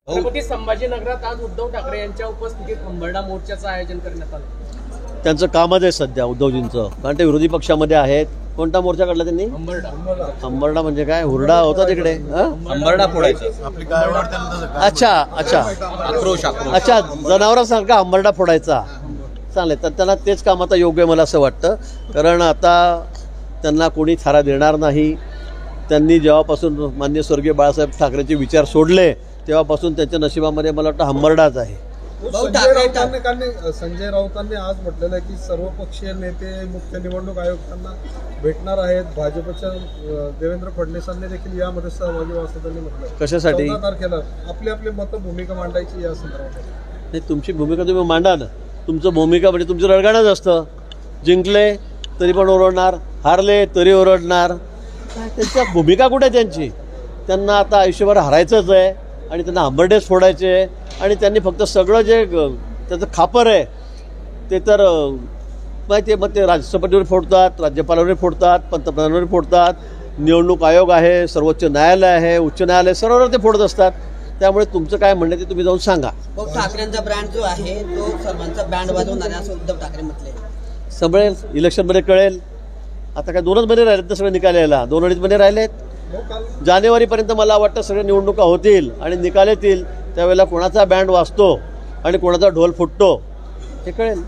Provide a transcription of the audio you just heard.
छत्रपती संभाजीनगरात आज उद्धव ठाकरे यांच्या उपस्थितीत अंबरडा मोर्चाचं आयोजन करण्यात आलं। त्यांचं कामच आहे सध्या उद्धवजींचं, कारण ते विरोधी पक्षामध्ये आहेत। कोणता मोर्चा काढला त्यांनी? अंबरडा म्हणजे काय? हुरडा होता तिकडे, अंबरडा फोडायचा आपली गायवाड। अच्छा अच्छा आक्रोश अच्छा, जनावरांसारखा अंबरडा फोडायचा। चालेल, तर त्यांना तेच काम आता योग्य मला असं वाटतं, कारण आता त्यांना कोणी थारा देणार नाही। त्यांनी जेव्हापासून माननीय स्वर्गीय बाळासाहेब ठाकरेंचे विचार सोडले तेव्हापासून त्यांच्या नशिबामध्ये मला वाटतं अंबरडाच आहे। संजय राऊतांनी आज म्हटलेलं आहे की सर्वपक्षीय नेते मुख्य निवडणूक आयुक्तांना भेटणार आहेत। भाजपच्या देवेंद्र फडणवीसांनी देखील यामध्ये सहभागी व्हायचं त्यांनी म्हटलं। कशासाठी? 14 तारखेला आपली आपली मतं भूमिका मांडायची या संदर्भात। नाही, तुमची भूमिका तुम्ही मांडा ना। तुमचं भूमिका म्हणजे तुमचं रडगाणच असतं, जिंकले तरी पण ओरडणार, हारले तरी ओरडणार। त्यांच्या भूमिका कुठे त्यांची? त्यांना आता आयुष्यभर हरायचंच आहे आणि त्यांना अंबरडेच फोडायचे आहे, आणि त्यांनी फक्त सगळं जे त्याचं खापर आहे ते तर माहिती आहे, मग ते राष्ट्रपतीवर फोडतात, राज्यपालावर फोडतात, पंतप्रधानांवर फोडतात, निवडणूक आयोग आहे, सर्वोच्च न्यायालय आहे, उच्च न्यायालय, सर्ववर ते फोडत असतात। त्यामुळे तुमचं काय म्हणणं ते तुम्ही जाऊन सांगा। ठाकरेंचा ब्रँड जो आहे तो सर्वांचा ब्रँड वाजवणार आहे असं उद्धव ठाकरे म्हटले। समजेल, इलेक्शनमध्ये कळेल। आता काय 2च महिने राहिलेत तर सगळे निकाल यायला, 2-2.5 महिने राहिलेत। जानेवारीपर्यंत मला वाटतं सगळे निवडणुका होतील आणि निकाल येतील, त्यावेळेला कोणाचा बँड वाजतो आणि कोणाचा ढोल फुटतो हे कळेल।